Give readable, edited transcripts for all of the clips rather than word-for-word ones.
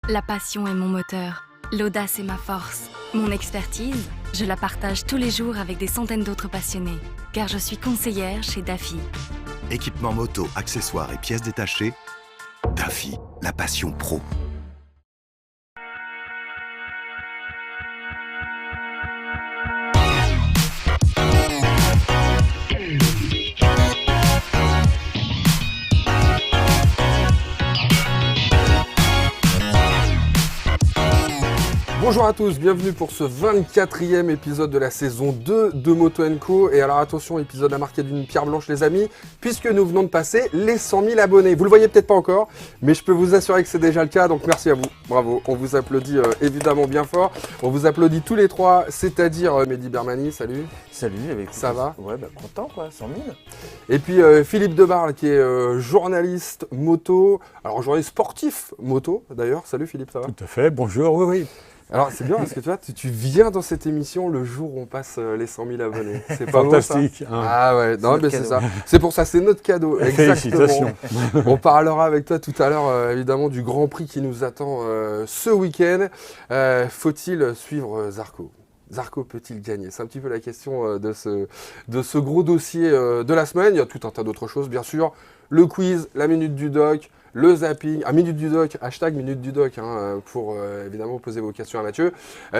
La passion est mon moteur, l'audace est ma force. Mon expertise, je la partage tous les jours avec des centaines d'autres passionnés, car je suis conseillère chez DAFI. Équipement moto, accessoires et pièces détachées, DAFI, la passion pro. Bonjour à tous, bienvenue pour ce 24e épisode de la saison 2 de Moto & Co. Et alors attention, épisode à marquer d'une pierre blanche les amis, puisque nous venons de passer les 100 000 abonnés. Vous le voyez peut-être pas encore, mais je peux vous assurer que c'est déjà le cas, donc merci à vous, bravo. On vous applaudit évidemment bien fort, on vous applaudit tous les trois, c'est-à-dire Mehdi Bermani, salut. Salut, Ça va? Ouais, content quoi, 100 000. Et puis Philippe Debarle qui est journaliste moto, alors journaliste sportif moto d'ailleurs, salut Philippe, ça va? Tout à fait, bonjour, oui. Alors c'est bien parce que tu vois, tu viens dans cette émission le jour où on passe les 100 000 abonnés. C'est pas fantastique. Beau, ça Ah ouais, non mais c'est ça. C'est pour ça, c'est notre cadeau. Félicitations. On parlera avec toi tout à l'heure évidemment du Grand Prix qui nous attend ce week-end. Faut-il suivre Zarco ? Zarco peut-il gagner? C'est un petit peu la question de ce gros dossier de la semaine. Il y a tout un tas d'autres choses bien sûr. Le quiz, la minute du doc, le zapping, minute du doc, hashtag minute du doc, pour évidemment poser vos questions à Mathieu.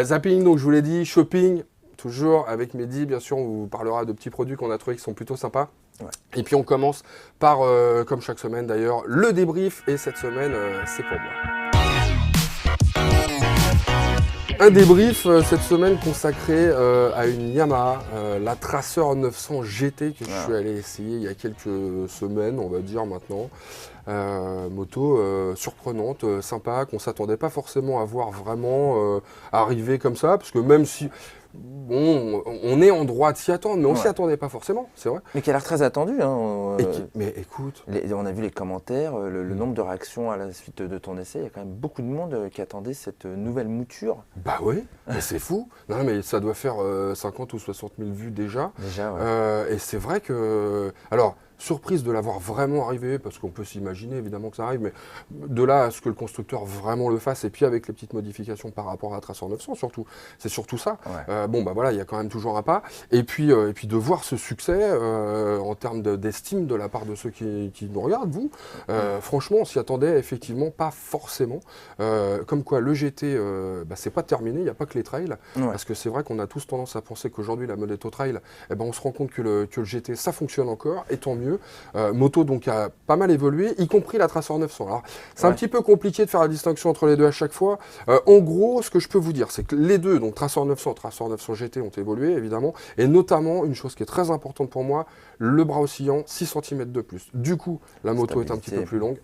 Zapping, donc je vous l'ai dit, shopping, toujours avec Mehdi, bien sûr, on vous parlera de petits produits qu'on a trouvés qui sont plutôt sympas. Ouais. Et puis on commence par, comme chaque semaine d'ailleurs, le débrief, et cette semaine, c'est pour moi. Un débrief cette semaine consacré à une Yamaha, la Tracer 900 GT que je suis allé essayer il y a quelques semaines, on va dire maintenant. Moto surprenante, sympa, qu'on ne s'attendait pas forcément à voir vraiment arriver comme ça, parce que même si... Bon, on est en droit de s'y attendre, mais on s'y attendait pas forcément, c'est vrai. Mais qui a l'air très attendu. Mais écoute... on a vu les commentaires, le nombre de réactions à la suite de ton essai. Il y a quand même beaucoup de monde qui attendait cette nouvelle mouture. Bah oui, mais c'est fou. Non, mais ça doit faire 50 ou 60 000 vues déjà. Déjà, ouais. Et c'est vrai que... Alors, surprise de l'avoir vraiment arrivé, parce qu'on peut s'imaginer évidemment que ça arrive, mais de là à ce que le constructeur vraiment le fasse, et puis avec les petites modifications par rapport à la Tracer 900 surtout, c'est surtout ça. Ouais. Bon bah voilà, il y a quand même toujours un pas, et puis de voir ce succès en termes d'estime de la part de ceux qui nous regardent, vous, franchement on s'y attendait effectivement pas forcément, comme quoi le GT c'est pas terminé, il n'y a pas que les trails, parce que c'est vrai qu'on a tous tendance à penser qu'aujourd'hui la mode est au trail, on se rend compte que le GT ça fonctionne encore, et tant mieux. Moto donc a pas mal évolué, y compris la Tracer 900. Alors c'est un petit peu compliqué de faire la distinction entre les deux à chaque fois. En gros, ce que je peux vous dire, c'est que les deux, donc Tracer 900, Tracer 900 GT ont évolué évidemment, et notamment une chose qui est très importante pour moi, le bras oscillant 6 cm de plus. Du coup, la moto est un petit peu plus longue,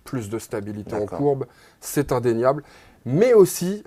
plus de stabilité en courbe, c'est indéniable, mais aussi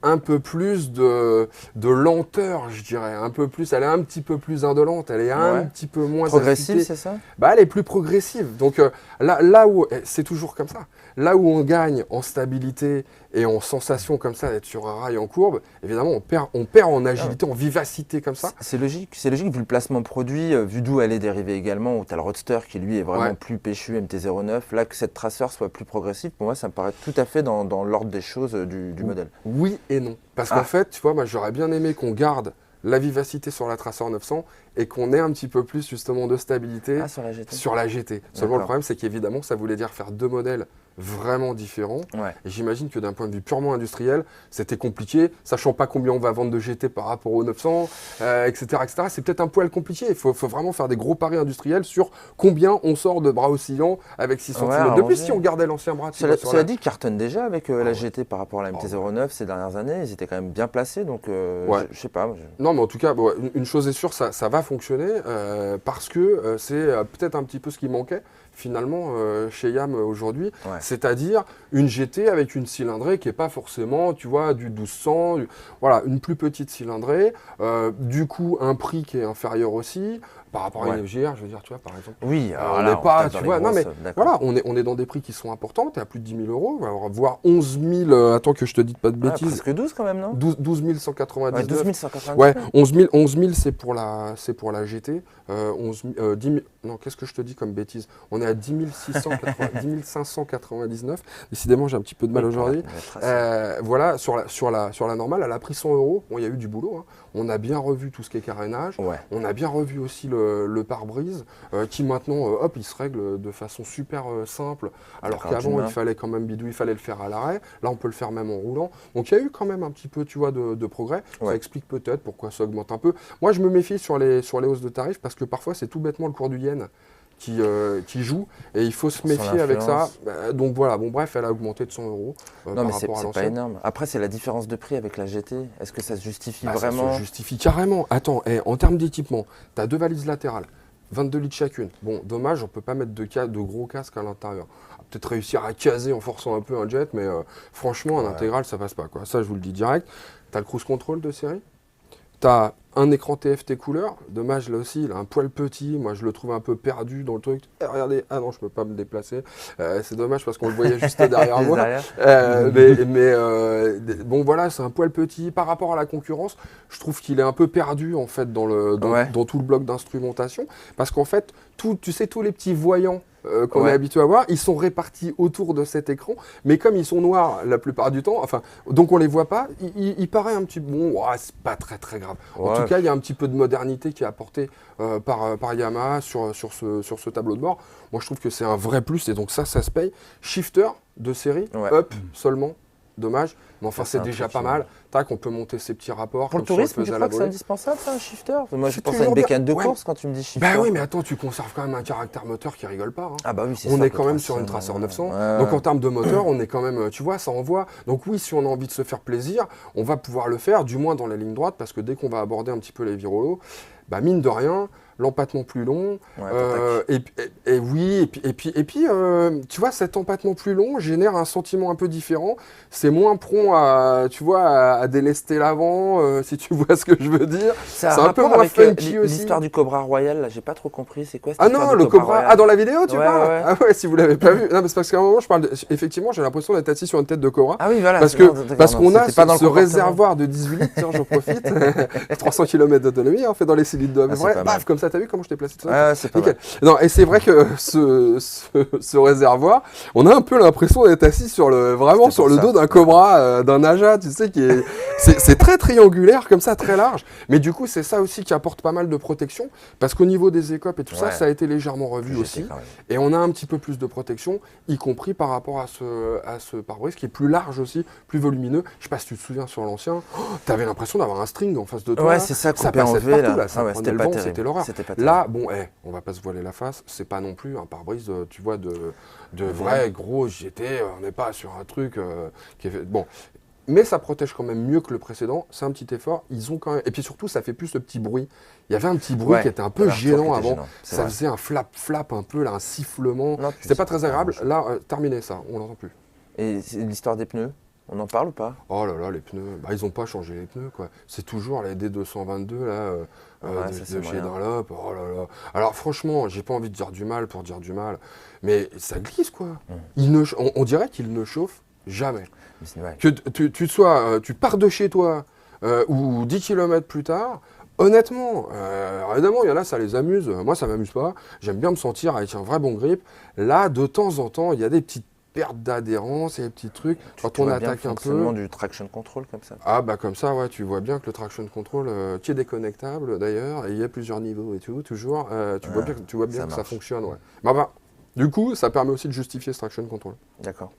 un peu plus de lenteur, je dirais, un peu plus, elle est un petit peu plus indolente, elle est un petit peu moins progressive, c'est ça? Elle est plus progressive. Donc là où, c'est toujours comme ça, là où on gagne en stabilité et en sensation comme ça d'être sur un rail en courbe, évidemment on perd en agilité, en vivacité comme ça. C'est logique vu le placement produit, vu d'où elle est dérivée également, où tu as le Roadster qui lui est vraiment plus péchu, MT-09, là que cette Tracer soit plus progressive, pour moi ça me paraît tout à fait dans l'ordre des choses du modèle. Oui et non, parce qu'en fait, tu vois, moi j'aurais bien aimé qu'on garde la vivacité sur la Tracer 900 et qu'on ait un petit peu plus justement de stabilité sur la GT. Seulement le problème c'est qu'évidemment ça voulait dire faire deux modèles vraiment différents. Et j'imagine que d'un point de vue purement industriel, c'était compliqué, sachant pas combien on va vendre de GT par rapport au 900, etc., etc. C'est peut-être un poil compliqué. Il faut vraiment faire des gros paris industriels sur combien on sort de bras oscillants avec 6 cm de plus si on gardait l'ancien bras. Cela dit, cartonne déjà avec la GT par rapport à la MT-09 ces dernières années. Ils étaient quand même bien placés, donc je sais pas. Non, mais en tout cas, une chose est sûre, ça va fonctionner parce que c'est peut-être un petit peu ce qui manquait finalement chez Yam aujourd'hui, c'est-à-dire une GT avec une cylindrée qui n'est pas forcément, tu vois, du 1200, voilà, une plus petite cylindrée, du coup un prix qui est inférieur aussi, Par rapport à Ouais. une FGR, je veux dire, tu vois, par exemple. Oui, alors On là, n'est pas, tape tu dans vois, les non mais grosses, d'accord. voilà, on est dans des prix qui sont importants, t'es à plus de 10 000 euros, on va voir 11 000, attends que je te dise pas de Ouais, bêtises, presque 12 quand même, non? 12 Ouais, 199. 12 199. Ouais, 11 000 c'est pour la GT. 10 000, non, qu'est-ce que je te dis comme bêtise? On est à 10 599. Décidément, j'ai un petit peu de mal Oui, pour aujourd'hui. la trace. Voilà, sur la normale, elle a pris 100 euros. Bon, il y a eu du boulot, hein. On a bien revu tout ce qui est carénage. Ouais. On a bien revu aussi le pare-brise, qui maintenant, hop, il se règle de façon super simple. Alors D'accord, d'une qu'avant, main. il fallait quand même bidouiller, il fallait le faire à l'arrêt. Là, on peut le faire même en roulant. Donc, il y a eu quand même un petit peu, tu vois, de progrès. Ça Ouais. explique peut-être pourquoi ça augmente un peu. Moi, je me méfie sur les hausses de tarifs parce que parfois, c'est tout bêtement le cours du yen qui joue et il faut se Son méfier avec ça. influence. Donc voilà, bon bref, elle a augmenté de 100 euros Non, par mais rapport à c'est pas l'ancienne. énorme. Après, c'est la différence de prix avec la GT. Est-ce que ça se justifie Bah, vraiment? ça se justifie carrément. Attends, en termes d'équipement, tu as 2 valises latérales, 22 litres chacune. Bon, dommage, on peut pas mettre de gros casques à l'intérieur. On va peut-être réussir à caser en forçant un peu un jet, mais franchement, en Ouais. intégral, ça passe pas, quoi. Ça, je vous le dis direct. Tu as le cruise control de série. Tu as un écran TFT couleur. Dommage, là aussi, il a un poil petit. Moi, je le trouve un peu perdu dans le truc. Regardez, ah non, je peux pas me déplacer. C'est dommage parce qu'on le voyait juste derrière moi. Bon voilà, c'est un poil petit par rapport à la concurrence. Je trouve qu'il est un peu perdu en fait dans tout le bloc d'instrumentation parce qu'en fait, tu sais, tous les petits voyants qu'on est habitué à voir, ils sont répartis autour de cet écran, mais comme ils sont noirs la plupart du temps, enfin, donc on les voit pas, il paraît un petit bon, c'est pas très très grave. En tout cas, il y a un petit peu de modernité qui est apportée par Yamaha sur ce tableau de bord. Moi, je trouve que c'est un vrai plus et donc ça se paye. Shifter de série, up seulement. Dommage, mais enfin c'est déjà pas mal. Tac, on peut monter ces petits rapports. Pour le comme si on tourisme, le tu faisait à crois la que c'est volée. indispensable, ça, un shifter? Moi, je C'est pense à toujours une bien. bécane de Ouais. course quand tu me dis shifter. Bah oui, mais attends, tu conserves quand même un caractère moteur qui rigole pas. Hein. Ah bah oui, c'est On ça, est le quand même sur une 300, Tracer 900. ouais. Donc en termes de moteur, on est quand même, tu vois, ça envoie. Donc oui, si on a envie de se faire plaisir, on va pouvoir le faire, du moins dans la ligne droite, parce que dès qu'on va aborder un petit peu les virolos, bah mine de rien, l'empattement plus long. Ouais, Et puis, tu vois, cet empattement plus long génère un sentiment un peu différent. C'est moins prompt à, tu vois, à délester l'avant, si tu vois ce que je veux dire. Ça a C'est un peu rapport moins avec funky aussi. l'histoire du Cobra Royal, là, j'ai pas trop compris. C'est quoi cette Ah histoire non, du le Cobra. Royal Ah, dans la vidéo, tu Ouais, parles ouais. Ah ouais, si vous l'avez pas vu. Non, mais c'est parce qu'à un moment, effectivement, j'ai l'impression d'être assis sur une tête de Cobra. Ah oui, voilà. Parce non, que d'accord, parce non, qu'on a c'était pas dans le ce comportement. réservoir de 18 litres, tiens, j'en profite. 300 km d'autonomie, on fait dans les 6 litres de Ah, c'est vrai. pas Paf, mal. comme ça, t'as vu comment je t'ai placé tout ça Ouais, c'est pas Nickel. mal. Non, et c'est vrai que ce réservoir, on a un peu l'impression d'être assis vraiment C'était sur pour le ça. dos d'un Cobra, d'un Aja, tu sais, c'est très triangulaire comme ça, très large. Mais du coup, c'est ça aussi qui apporte pas mal de protection, parce qu'au niveau des écopes et tout Ouais. ça a été légèrement revu J'étais aussi. quand même. Et on a un petit peu plus de protection, y compris par rapport à ce pare-brise qui est plus large aussi, plus volumineux. Je sais pas si tu te souviens sur l'ancien, t'avais l'impression d'avoir un string en face de toi. Ouais, là. c'est ça qu'on Ça peut passait de enlever partout, là. ça Ah ouais, prenait c'était le pas vent, terrible. c'était l'horreur. C'était pas Là, bon, on va pas se voiler la face, c'est pas non plus un pare-brise, tu vois, de vrai gros GT, on n'est pas sur un truc qui est fait... Bon, mais ça protège quand même mieux que le précédent, c'est un petit effort, ils ont quand même... Et puis surtout, ça fait plus ce petit bruit. Il y avait un petit bruit Ouais, qui était un peu voilà, je trouve gênant qu'il était avant, gênant, c'est ça vrai. faisait un flap un peu, là, un sifflement, Non, puis c'était pas c'est très pas agréable. grand-chose. Là, terminé ça, on l'entend plus. Et c'est l'histoire des pneus, on en parle ou pas? Oh là là, les pneus, bah, ils n'ont pas changé les pneus, quoi. C'est toujours les D222, là, Ouais, ça, de c'est chez moyen. Dunlop. Oh là là. Alors franchement, j'ai pas envie de dire du mal pour dire du mal, mais ça glisse, quoi. On dirait qu'il ne chauffe jamais. Mais c'est- ouais. Que tu pars de chez toi ou 10 km plus tard, honnêtement, évidemment, il y en a, ça les amuse. Moi, ça m'amuse pas. J'aime bien me sentir avec un vrai bon grip. Là, de temps en temps, il y a des petites pertes d'adhérence et des petits trucs. Quand Tu on vois bien attaque le un peu. fonctionnement du traction control comme ça. Ah bah comme ça, ouais, tu vois bien que le traction control, qui est déconnectable d'ailleurs, et il y a plusieurs niveaux et tout, toujours, tu vois bien ça que ça marche. fonctionne, ouais. Bah, du coup, ça permet aussi de justifier ce traction control D'accord.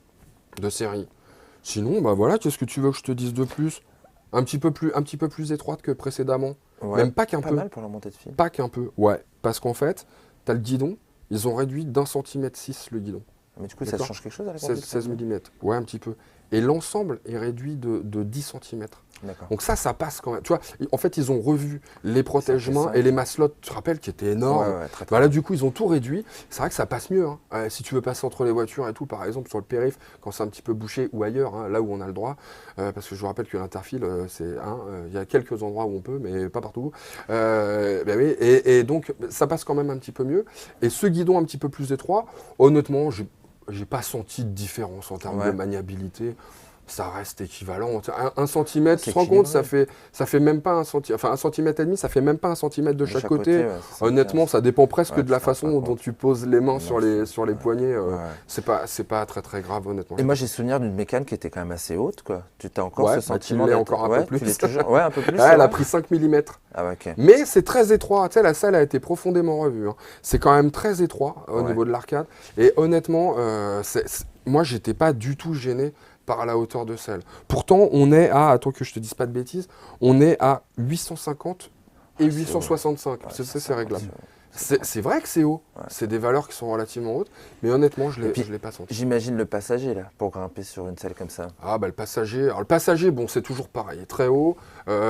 de série. Sinon, bah voilà, qu'est-ce que tu veux que je te dise de plus? Un petit peu plus étroite que précédemment. Ouais, Même pas qu'un pas peu. mal pour la montée de fil. Pas qu'un peu, ouais. Parce qu'en fait, t'as le guidon, ils ont réduit d'1,6 cm le guidon. Mais du coup, ça D'accord. change quelque chose à la 16 mm. Ouais, un petit peu. et l'ensemble est réduit de 10 cm. D'accord. Donc ça passe quand même. Tu vois, en fait, ils ont revu les protège-mains ça. et les maslottes, tu te rappelles, qui étaient énormes. Ouais, très, très Voilà, du coup, ils ont tout réduit. C'est vrai que ça passe mieux. Hein. Si tu veux passer entre les voitures et tout, par exemple, sur le périph', quand c'est un petit peu bouché ou ailleurs, hein, là où on a le droit, parce que je vous rappelle que l'interfile, il y a quelques endroits où on peut, mais pas partout. Ben oui, et donc, ça passe quand même un petit peu mieux. Et ce guidon un petit peu plus étroit, honnêtement, j'ai pas senti de différence en termes de maniabilité. Ça reste équivalent. Un centimètre, tu te rends compte, ça fait même pas 1 centimètre. Enfin, 1,5 cm, ça fait même pas 1 centimètre de chaque côté. Honnêtement, ça dépend presque de la façon dont tu poses les mains sur les poignets. C'est pas très très grave, honnêtement. Et moi, j'ai souvenir d'une bécane qui était quand même assez haute, quoi. Tu as encore ce sentiment tu l'es encore un peu plus. Ouais, un peu plus. Elle a pris 5 mm. Ah ouais, ok. Mais c'est très étroit. Tu sais, la salle a été profondément revue. Hein. C'est quand même très étroit au niveau de l'arcade. Et honnêtement, moi, j'étais pas du tout gêné par la hauteur de selle. Pourtant, on est à, attends que je te dise pas de bêtises, on est à 850 et 865. C'est réglable. C'est vrai que c'est haut. Ouais. C'est des valeurs qui sont relativement hautes, mais honnêtement, je l'ai pas senti. J'imagine le passager, là, pour grimper sur une selle comme ça. Ah, bah le passager. Alors, le passager, bon, c'est toujours pareil, il est très haut.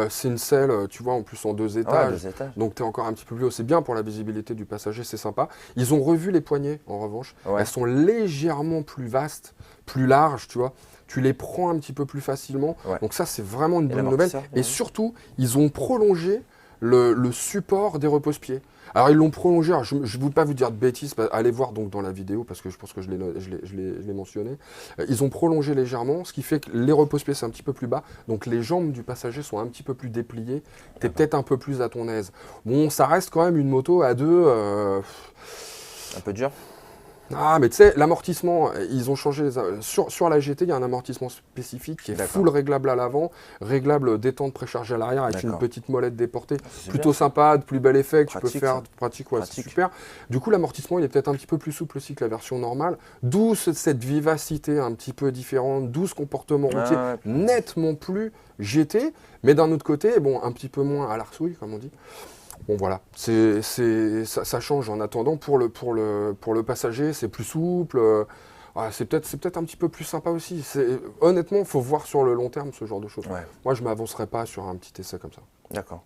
C'est une selle, tu vois, en plus en 2 étages. Ouais, 2 étages. Donc, tu es encore un petit peu plus haut. C'est bien pour la visibilité du passager, c'est sympa. Ils ont revu les poignées, en revanche. Ouais. Elles sont légèrement plus vastes, plus larges, tu vois. Tu les prends un petit peu plus facilement. Ouais. Donc ça, c'est vraiment une bonne nouvelle. Et surtout, ils ont prolongé le support des repose-pieds. Alors, ils l'ont prolongé. Alors, je ne veux pas vous dire de bêtises. Allez voir donc dans la vidéo, parce que je pense que je l'ai mentionné. Ils ont prolongé légèrement, ce qui fait que les repose-pieds, c'est un petit peu plus bas. Donc, les jambes du passager sont un petit peu plus dépliées. Tu es peut-être un peu plus à ton aise. Bon, ça reste quand même une moto à deux. Un peu dur. Ah, mais tu sais, l'amortissement, ils ont changé. Sur la GT, il y a un amortissement spécifique qui est full réglable à l'avant, réglable détente préchargée à l'arrière avec une petite molette déportée. Plutôt sympa, de plus bel effet que tu peux faire. Pratique, c'est super. Du coup, l'amortissement, il est peut-être un petit peu plus souple aussi que la version normale. D'où cette vivacité un petit peu différente, d'où ce comportement routier nettement plus GT, mais d'un autre côté, bon, un petit peu moins à l'arsouille, comme on dit. Bon voilà, ça change en attendant pour le passager, c'est plus souple, c'est peut-être un petit peu plus sympa aussi. Honnêtement, il faut voir sur le long terme ce genre de choses. Ouais. Moi, je ne m'avancerai pas sur un petit essai comme ça. D'accord.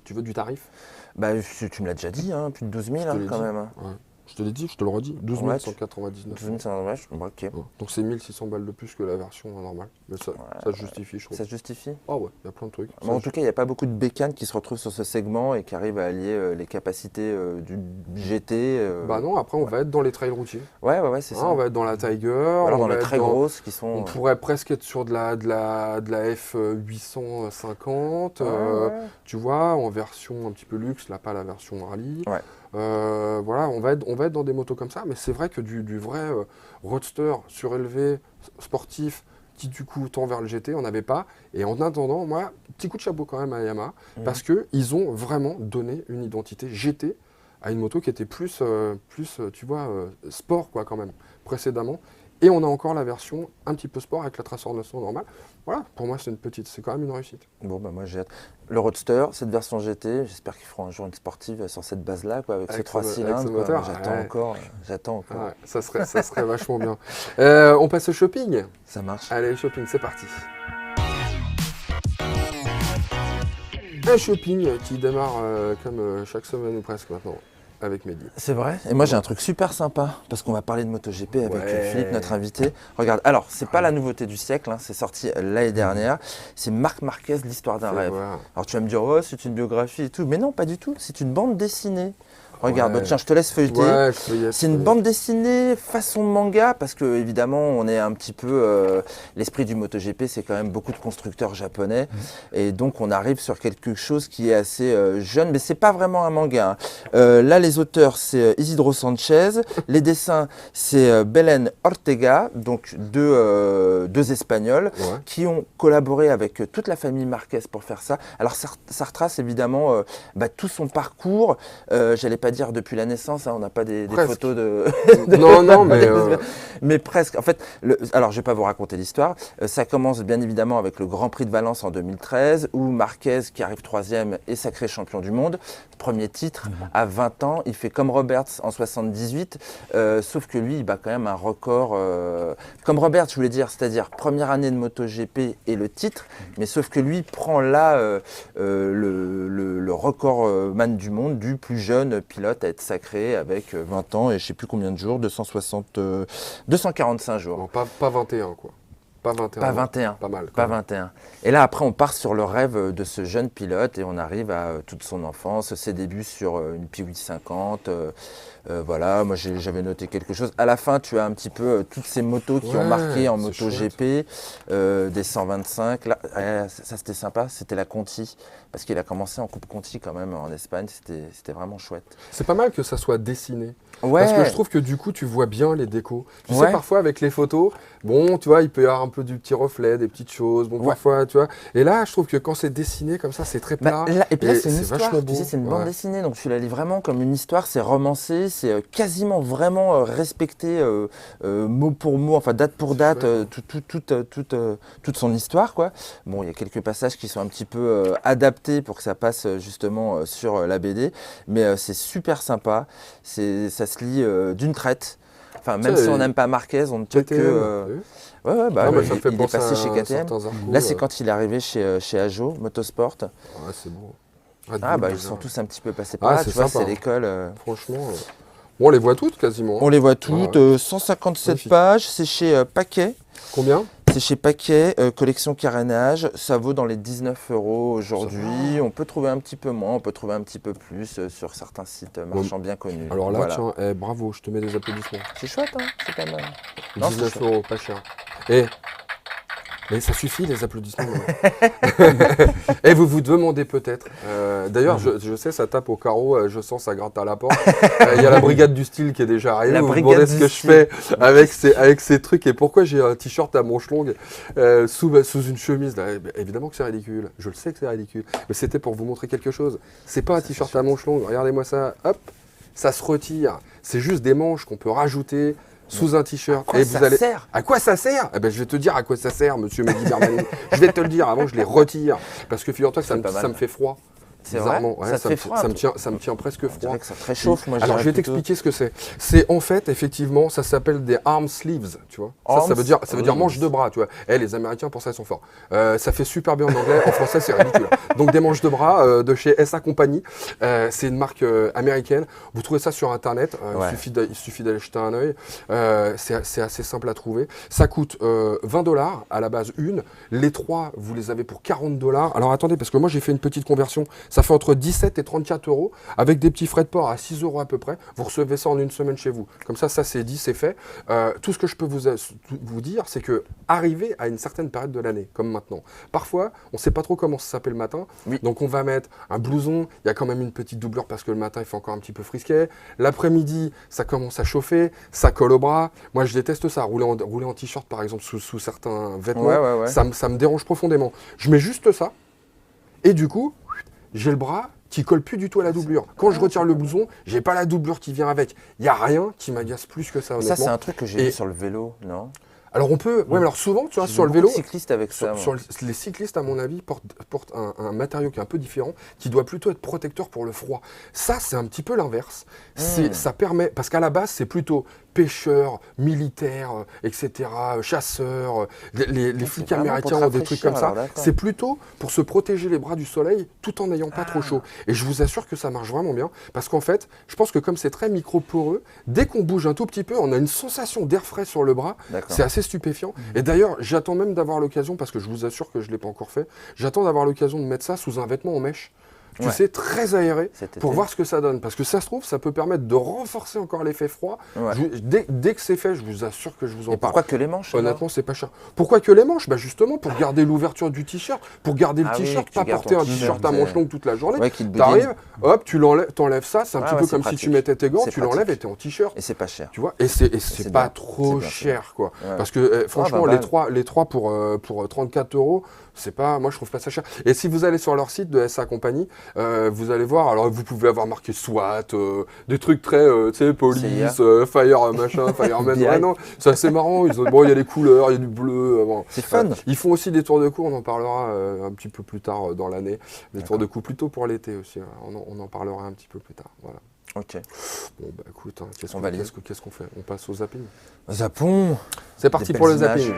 Tu veux du tarif ? Bah, tu me l'as déjà dit, hein, plus de 12 000 quand même. Hein. Ouais. Je te l'ai dit, je te le redis, 12 199. 12 199, ok. Ouais. Donc c'est 1600 balles de plus que la version normale. Mais ça se justifie, je trouve. Ça se justifie ? Ah ouais, il y a plein de trucs. En tout cas, il n'y a pas beaucoup de bécanes qui se retrouvent sur ce segment et qui arrivent à allier les capacités du GT. Bah non, après on va être dans les trails routiers. Ouais, c'est ça. On va être dans la Tiger. Alors dans les très grosses qui sont... On pourrait presque être sur de la F850, tu vois, en version un petit peu luxe, là pas la version rallye. Ouais. Voilà, on va être dans des motos comme ça, mais c'est vrai que du vrai roadster surélevé, sportif, qui du coup tend vers le GT, on n'avait pas. Et en attendant, moi, petit coup de chapeau quand même à Yamaha, parce qu'ils ont vraiment donné une identité GT à une moto qui était plus tu vois, sport quoi quand même, précédemment. Et on a encore la version un petit peu sport avec la Tracer 900 normale. Voilà, pour moi c'est quand même une réussite. Bon bah moi j'ai hâte. Le Roadster, cette version GT, j'espère qu'ils feront un jour une sportive sur cette base-là, quoi, avec ces 3 cylindres. J'attends encore. Ouais, ça serait vachement bien. On passe au shopping. Ça marche. Allez, shopping, c'est parti. Un shopping qui démarre comme chaque semaine ou presque maintenant. Avec Mehdi. C'est vrai. Et moi j'ai un truc super sympa parce qu'on va parler de MotoGP avec Philippe, notre invité. Regarde, alors c'est pas la nouveauté du siècle, hein, c'est sorti l'année dernière. C'est Marc Marquez, l'histoire d'un rêve. Alors tu vas me dire, oh c'est une biographie et tout, mais non pas du tout. C'est une bande dessinée. Regarde, bah, tiens, je te laisse feuilleter. C'est une bande dessinée façon manga parce que évidemment, on est un petit peu l'esprit du MotoGP, c'est quand même beaucoup de constructeurs japonais et donc on arrive sur quelque chose qui est assez jeune, mais c'est pas vraiment un manga. Hein. Là, les auteurs, c'est Isidro Sanchez, les dessins, c'est Belen Ortega, donc deux Espagnols qui ont collaboré avec toute la famille Marquez pour faire ça. Alors, ça retrace évidemment tout son parcours. J'allais pas pas dire depuis la naissance, hein, on n'a pas des Presque. photos de... Non, mais... Mais presque. En fait, alors je ne vais pas vous raconter l'histoire. Ça commence bien évidemment avec le Grand Prix de Valence en 2013, où Marquez, qui arrive 3e, est sacré champion du monde. Premier titre, à 20 ans. Il fait comme Roberts en 78, sauf que lui, il bat quand même un record. Comme Roberts, je voulais dire, c'est-à-dire première année de MotoGP et le titre, mais sauf que lui prend là le recordman du monde, du plus jeune pilote à être sacré avec 20 ans et je ne sais plus combien de jours, 245 jours. Non, pas 21, quoi. Pas 21. Pas 21. Pas mal. Pas 21. Et là, après, on part sur le rêve de ce jeune pilote et on arrive à toute son enfance, ses débuts sur une Piwi 50. Voilà, moi j'avais noté quelque chose. À la fin, tu as un petit peu toutes ces motos qui ont marqué en MotoGP, des 125. Là, ça c'était sympa, c'était la Conti, parce qu'il a commencé en Coupe Conti quand même en Espagne, c'était vraiment chouette. C'est pas mal que ça soit dessiné. Ouais. Parce que je trouve que du coup, tu vois bien les décos. Tu sais, parfois avec les photos, bon, tu vois, il peut y avoir un peu du petit reflet, des petites choses. Bon, parfois, tu vois. Et là, je trouve que quand c'est dessiné comme ça, c'est très plat. Et puis là, c'est une histoire. Vachement beau. Tu sais, c'est une bande dessinée, donc tu la lis vraiment comme une histoire. C'est romancé, c'est quasiment vraiment respecté mot pour mot, enfin date pour date, toute son histoire, quoi. Bon, il y a quelques passages qui sont un petit peu adaptés pour que ça passe justement sur la BD, mais c'est super sympa. Ça se lit d'une traite. Enfin, même si on n'aime pas Marquez, on ne peut que... il est passé chez KTM. Là, c'est quand il est arrivé chez Ajo, Motorsport. Ouais, c'est bon. Ils sont tous un petit peu passés par là. Tu vois, c'est l'école. Franchement, on les voit toutes quasiment. On les voit toutes. 157 pages. C'est chez Paquet. Combien ? C'est chez Paquet, collection carénage. Ça vaut dans les 19 € aujourd'hui. On peut trouver un petit peu moins, on peut trouver un petit peu plus sur certains sites marchands bien connus. Alors là, tiens, bravo, je te mets des applaudissements. C'est chouette, hein, c'est pas mal. 19 €, pas cher. Mais ça suffit les applaudissements. Et vous vous demandez peut-être. D'ailleurs, je sais, ça tape au carreau, je sens ça gratte à la porte. Il y a la brigade du style qui est déjà arrivée. Vous vous demandez ce que je fais avec ces trucs et pourquoi j'ai un t-shirt à manches longues sous une chemise. Là, évidemment que c'est ridicule. Je le sais que c'est ridicule. Mais c'était pour vous montrer quelque chose. C'est pas un t-shirt à manches longues. Regardez-moi ça. Hop, ça se retire. C'est juste des manches qu'on peut rajouter sous un t-shirt. Sert À quoi ça sert ? Je vais te dire à quoi ça sert, monsieur Mehdi Bermani. Je vais te le dire avant que je les retire. Parce que figure-toi que ça me fait froid. C'est vrai, ça te fait froid. Ça me tient presque froid. C'est vrai que ça te réchauffe, moi. Alors je vais t'expliquer ce que c'est. C'est en fait, effectivement, ça s'appelle des arm sleeves, tu vois. Ça veut dire manches de bras, tu vois. Les Américains, pour ça, ils sont forts. Ça fait super bien en anglais. En français, c'est ridicule. Donc des manches de bras de chez SA Company. C'est une marque américaine. Vous trouvez ça sur Internet. Il suffit d'aller jeter un œil. C'est assez simple à trouver. Ça coûte 20 $ à la base une. Les trois, vous les avez pour 40 $. Alors attendez, parce que moi, j'ai fait une petite conversion. Ça fait entre 17 et 34 € avec des petits frais de port à 6 € à peu près. Vous recevez ça en une semaine chez vous. Comme ça c'est dit, c'est fait. Tout ce que je peux vous dire, c'est que arriver à une certaine période de l'année, comme maintenant, parfois, on ne sait pas trop comment ça s'appelle le matin. Oui. Donc on va mettre un blouson. Il y a quand même une petite doublure parce que le matin, il fait encore un petit peu frisquet. L'après-midi, ça commence à chauffer. Ça colle au bras. Moi, je déteste ça. Rouler en t-shirt, par exemple, sous certains vêtements. Ça me dérange profondément. Je mets juste ça. Et du coup, j'ai le bras qui colle plus du tout à la doublure. Quand je retire le blouson, j'ai pas la doublure qui vient avec. Il n'y a rien qui m'agace plus que ça, honnêtement. Ça, c'est un truc que j'ai vu sur le vélo, non ? Alors on peut, mais alors souvent, tu vois, sur le vélo, cyclistes avec ça, les cyclistes, à mon avis, portent un matériau qui est un peu différent, qui doit plutôt être protecteur pour le froid. Ça, c'est un petit peu l'inverse. Ça permet, parce qu'à la base, c'est plutôt pêcheurs, militaires, etc., chasseurs, les flics américains ont des trucs comme ça. C'est plutôt pour se protéger les bras du soleil tout en n'ayant pas trop chaud. Et je vous assure que ça marche vraiment bien, parce qu'en fait, je pense que comme c'est très micro-poreux, dès qu'on bouge un tout petit peu, on a une sensation d'air frais sur le bras. C'est assez stupéfiant. Et d'ailleurs, j'attends même d'avoir l'occasion, parce que je vous assure que je ne l'ai pas encore fait, j'attends d'avoir l'occasion de mettre ça sous un vêtement en mèche. Tu sais, très aéré, pour voir ce que ça donne. Parce que ça se trouve, ça peut permettre de renforcer encore l'effet froid. Dès que c'est fait, je vous assure que je vous en parle. Et pourquoi que les manches ? Honnêtement, c'est pas cher. Pourquoi que les manches ? Justement, pour garder l'ouverture du t-shirt, pour garder le t-shirt, pas porter un t-shirt à manches longues toute la journée. T'arrives, hop, tu t'enlèves ça, c'est un petit peu comme si tu mettais tes gants, tu l'enlèves et t'es en t-shirt. Et c'est pas cher. Tu vois, et c'est pas trop cher, quoi. Parce que franchement, les trois pour 34 €, moi je trouve pas ça cher. Et si vous allez sur leur site de SA Compagnie, vous allez voir, alors vous pouvez avoir marqué SWAT, des trucs très, tu sais, police, fire machin, fireman. Ouais, non, c'est assez marrant. Bon, il y a les couleurs, il y a du bleu. Bon. C'est fun. Ils font aussi des tours de cou, on en parlera un petit peu plus tard dans l'année. Des tours de cou plutôt pour l'été aussi. On en parlera un petit peu plus tard. Voilà. Ok. Bon, bah écoute, hein, qu'est-ce qu'on fait? On passe au zapping. Zappons. C'est parti pour le zapping.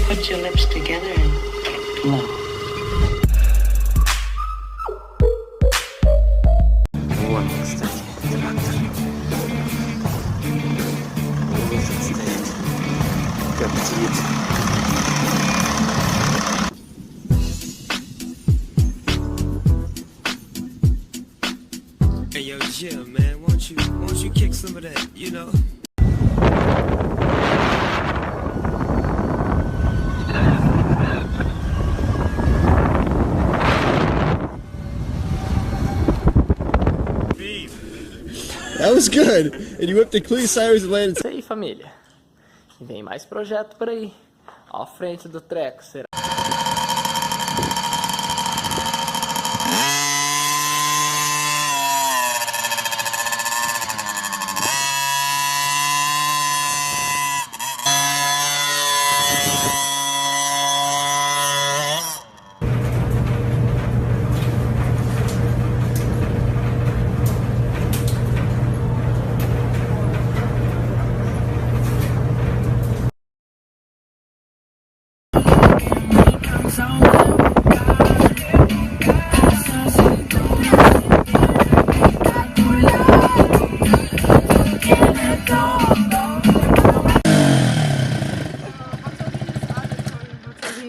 Put your lips together and blow. Hey yo, Jim, man, won't you kick some of that, you know? That was good. And you whipped the Clee Cyrus and landed. Isso aí, família. E vem mais projeto por aí. À frente do treco, será?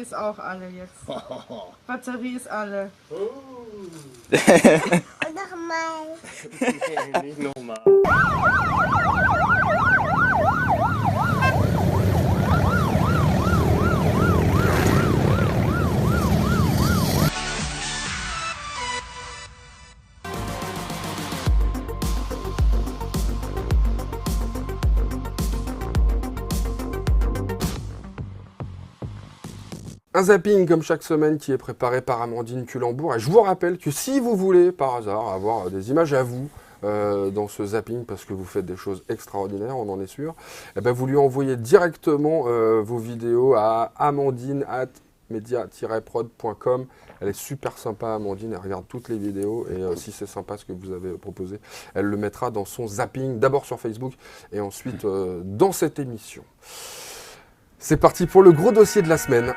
Ist auch alle jetzt. Batterie ist alle. Und nochmal. Nicht nochmal. Un zapping comme chaque semaine qui est préparé par Amandine Culembourg. Et je vous rappelle que si vous voulez par hasard avoir des images à vous dans ce zapping parce que vous faites des choses extraordinaires, on en est sûr, eh ben vous lui envoyez directement vos vidéos à amandine@media-prod.com. Elle est super sympa, Amandine, elle regarde toutes les vidéos et si c'est sympa ce que vous avez proposé, elle le mettra dans son zapping, d'abord sur Facebook et ensuite dans cette émission. C'est parti pour le gros dossier de la semaine.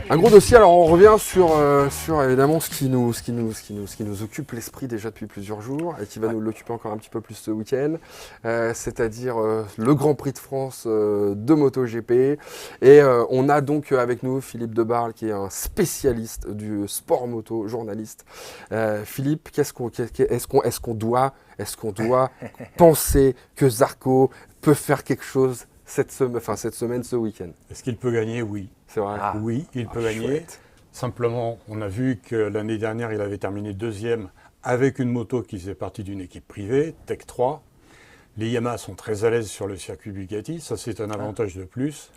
Un gros dossier, alors on revient sur évidemment ce qui nous occupe l'esprit déjà depuis plusieurs jours et qui va nous l'occuper encore un petit peu plus ce week-end, c'est-à-dire le Grand Prix de France de MotoGP. Et on a donc avec nous Philippe Debarle qui est un spécialiste du sport moto, journaliste. Philippe, est-ce qu'on doit penser que Zarco peut faire quelque chose cette semaine, ce week-end? Est-ce qu'il peut gagner? Oui. C'est vrai. Oui, il peut gagner. Chouette. Simplement, on a vu que l'année dernière, il avait terminé deuxième avec une moto qui faisait partie d'une équipe privée, Tech 3. Les Yamaha sont très à l'aise sur le circuit Bugatti, ça c'est un avantage de plus.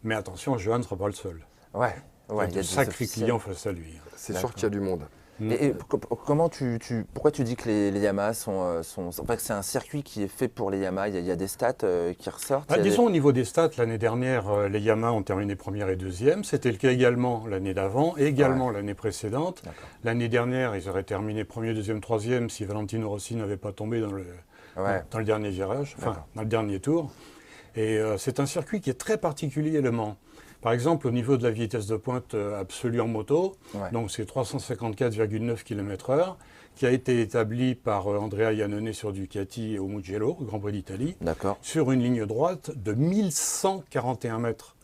Mais attention, Johan ne sera pas le seul. Ouais, il y a de sacrés clients face à lui. C'est sûr qu'il y a du monde. Et pourquoi tu dis que les Yamaha sont c'est un circuit qui est fait pour les Yamaha, il y a des stats qui ressortent. Disons au niveau des stats, l'année dernière, les Yamaha ont terminé première et deuxième. C'était le cas également l'année d'avant, également l'année précédente. L'année dernière, ils auraient terminé premier, deuxième, troisième si Valentino Rossi n'avait pas tombé dans le dernier virage, dans le dernier tour. Et c'est un circuit qui est très particulier, Le Mans. Par exemple, au niveau de la vitesse de pointe absolue en moto, donc c'est 354,9 km/h, qui a été établi par Andrea Iannone sur Ducati au Mugello, au Grand Prix d'Italie, sur une ligne droite de 1141 mètres.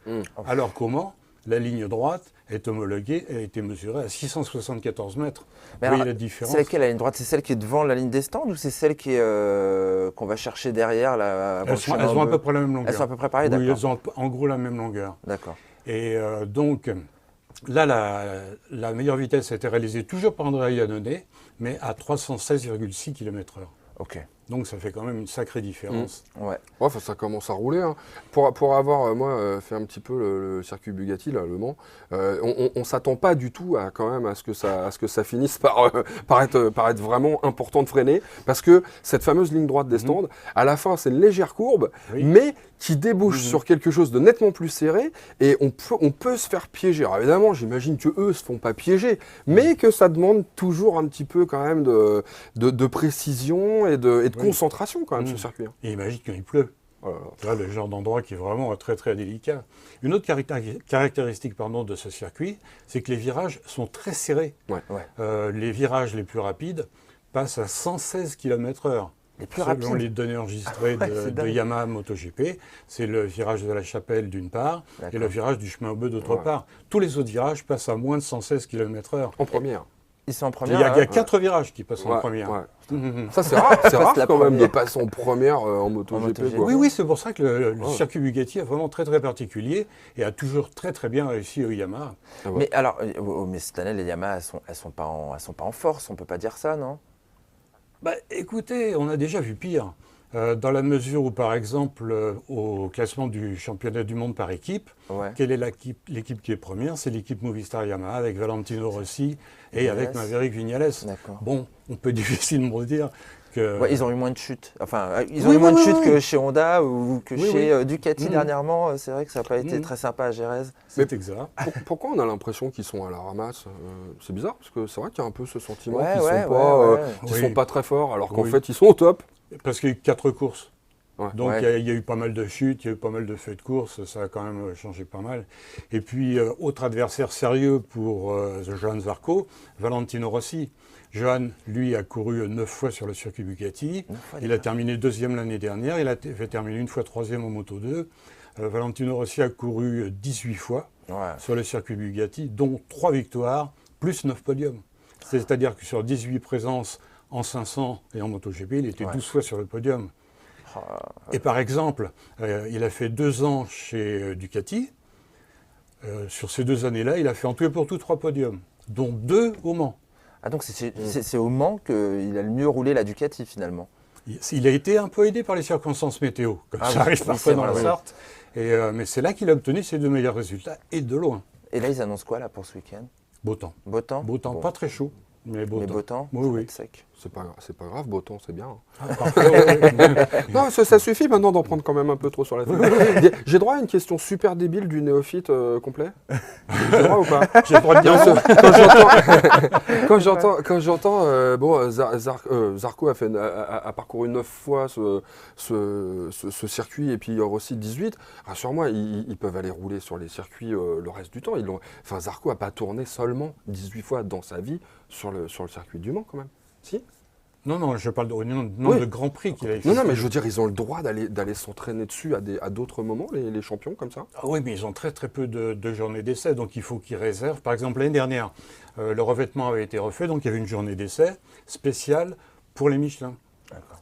Alors comment? la ligne droite est homologuée et a été mesurée à 674 mètres. Mais Vous voyez alors, la différence? c'est laquelle la ligne droite? C'est celle qui est devant la ligne des stands ou c'est celle qui est, qu'on va chercher derrière là, Elles ont à peu près la même longueur. Elles sont à peu près pareilles, oui, d'accord. elles ont en gros la même longueur. D'accord. Et donc, là, la meilleure vitesse a été réalisée toujours par Andrea Iannone, mais à 316,6 km/h. Ok. Donc ça fait quand même une sacrée différence. Ouais. Ouais, ça commence à rouler. Hein. Pour avoir, moi, fait un petit peu le circuit Bugatti, là, Le Mans, on ne s'attend pas du tout à, quand même, à ce que ça finisse par être vraiment important de freiner. Parce que cette fameuse ligne droite des stands, à la fin, c'est une légère courbe, mais qui débouche sur quelque chose de nettement plus serré. Et on peut se faire piéger. Alors évidemment, j'imagine qu'eux ne se font pas piéger, mais que ça demande toujours un petit peu, quand même, de précision et de concentration, quand même, ce circuit. Hein. Et imagine quand il pleut. Tu vois, le genre d'endroit qui est vraiment très très délicat. Une autre caractéristique de ce circuit, c'est que les virages sont très serrés. Les virages les plus rapides passent à 116 km/h. Les plus Selon rapides. les données enregistrées de Yamaha MotoGP, c'est le virage de la Chapelle d'une part et le virage du chemin au bœuf d'autre part. Tous les autres virages passent à moins de 116 km/h. En première. Ils sont en première. Il y a 4 virages qui passent en première. Ça, c'est rare quand même de passer en première en MotoGP. Oui, c'est pour ça que le circuit Bugatti est vraiment très très particulier et a toujours très très bien réussi au Yamaha. Mais alors, mais cette année, les Yamaha, elles sont pas en force, on peut pas dire ça, non? Écoutez, on a déjà vu pire. Dans la mesure où, par exemple, au classement du championnat du monde par équipe, quelle est l'équipe qui est première? C'est l'équipe Movistar Yamaha avec Valentino Rossi et avec Maverick Viñales. Bon, on peut difficilement dire que... ils ont eu moins de chutes. Enfin, ils ont eu moins de chutes que chez Honda ou que chez Ducati dernièrement. C'est vrai que ça n'a pas été très sympa à Jerez. C'est exact. Pourquoi on a l'impression qu'ils sont à la ramasse? C'est bizarre, parce que c'est vrai qu'il y a un peu ce sentiment qu'ils ne sont pas très forts, alors qu'en fait, ils sont au top. Parce qu'il y a eu 4 courses. Donc il y a eu pas mal de chutes, il y a eu pas mal de faits de course, ça a quand même changé pas mal. Et puis, autre adversaire sérieux pour Johan Zarco, Valentino Rossi. Johan, lui, a couru 9 fois sur le circuit Bugatti. Il a terminé 2e l'année dernière, il a fait terminer une fois 3e en Moto 2. Valentino Rossi a couru 18 fois sur le circuit Bugatti, dont 3 victoires, plus 9 podiums. C'est-à-dire que sur 18 présences en 500 et en MotoGP, il était 12 fois sur le podium. Et par exemple, il a fait 2 ans chez Ducati. Sur ces 2 années-là, il a fait en tout et pour tout 3 podiums, dont 2 au Mans. Ah donc c'est au Mans qu'il a le mieux roulé la Ducati finalement. Il a été un peu aidé par les circonstances météo, comme ça arrive parfois dans la sorte. Mais c'est là qu'il a obtenu ses 2 meilleurs résultats, et de loin. Et là, ils annoncent quoi là pour ce week-end? Beau temps. Beau temps. Beau temps, pas très chaud. Mais beau temps. Oui. Sec. C'est pas grave, beau temps, c'est bien. Non, ça suffit maintenant d'en prendre quand même un peu trop sur la tête. J'ai droit à une question super débile du néophyte complet? J'ai droit ou pas? J'ai le droit de dire. Quand j'entends Zarco a parcouru 9 fois ce circuit et puis Rossi 18, rassure-moi, ils peuvent aller rouler sur les circuits le reste du temps. Zarco n'a pas tourné seulement 18 fois dans sa vie sur le circuit du Mans quand même. Si? Non, je parle de Grand Prix qu'il a fait. Non, mais je veux dire, ils ont le droit d'aller s'entraîner dessus à d'autres moments, les champions comme ça? Oui, mais ils ont très très peu de journées d'essai, donc il faut qu'ils réservent. Par exemple, l'année dernière, le revêtement avait été refait, donc il y avait une journée d'essai spéciale pour les Michelin,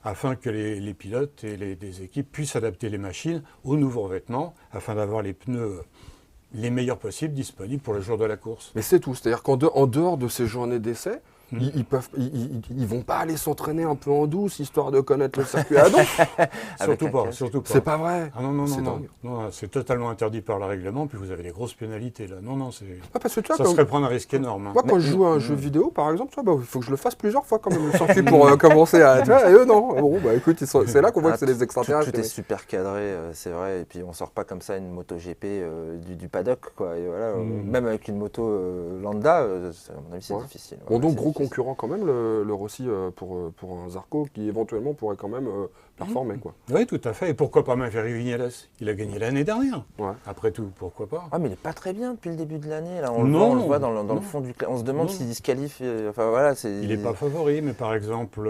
afin que les pilotes et les équipes puissent adapter les machines au nouveau revêtement, afin d'avoir les pneus les meilleurs possibles disponibles pour le jour de la course. Mais c'est tout, c'est-à-dire qu'en dehors de ces journées d'essai, ils vont pas aller s'entraîner un peu en douce, histoire de connaître le circuit à donf? Surtout pas. C'est pas vrai. Ah non, c'est totalement interdit par le règlement, puis vous avez des grosses pénalités là. Ça serait prendre un risque énorme. Moi, quand je joue à un jeu vidéo, par exemple, il faut que je le fasse plusieurs fois quand même, le circuit, pour commencer à... et eux, non. Bon, écoute, c'est là qu'on voit que c'est des extraterrestres. Tout est super cadré, c'est vrai, et puis on sort pas comme ça une moto GP du paddock, quoi. Et voilà, même avec une moto lambda, à mon avis, c'est difficile. Donc, gros concurrent quand même, le Rossi, pour un Zarco qui éventuellement pourrait quand même performer, quoi. Oui, tout à fait. Et pourquoi pas Maverick Viñales? Il a gagné l'année dernière. Après tout, pourquoi pas? Ah, mais il n'est pas très bien depuis le début de l'année. Là, on le voit dans le fond du classement. On se demande s'il disqualifie. Enfin, voilà, il n'est pas favori, mais par exemple,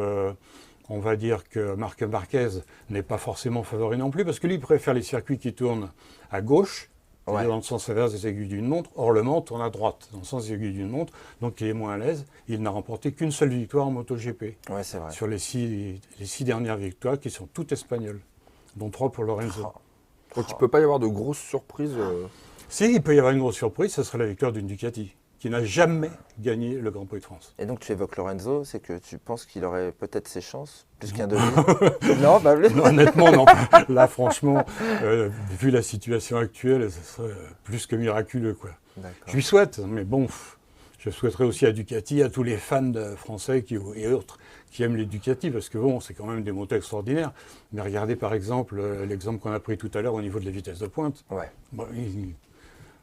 on va dire que Marc Marquez n'est pas forcément favori non plus, parce que lui préfère les circuits qui tournent à gauche c'est-à-dire dans le sens inverse des aiguilles d'une montre. Orlement tourne à droite, dans le sens des aiguilles d'une montre, donc il est moins à l'aise. Il n'a remporté qu'une seule victoire en MotoGP. Ouais, c'est vrai. Sur les six dernières victoires qui sont toutes espagnoles, dont 3 pour Lorenzo. Donc il ne peut pas y avoir de grosses surprises. Si, il peut y avoir une grosse surprise, ce serait la victoire d'une Ducati, qui n'a jamais gagné le Grand Prix de France. Et donc tu évoques Lorenzo, c'est que tu penses qu'il aurait peut-être ses chances, plus qu'un demi? Non, bah oui. Non, honnêtement, non. Là, franchement, vu la situation actuelle, ce serait plus que miraculeux, quoi. Je lui souhaite, mais bon, je souhaiterais aussi à Ducati, à tous les fans français et autres qui aiment les Ducati, parce que bon, c'est quand même des motos extraordinaires. Mais regardez par exemple l'exemple qu'on a pris tout à l'heure au niveau de la vitesse de pointe. Ouais. Bon,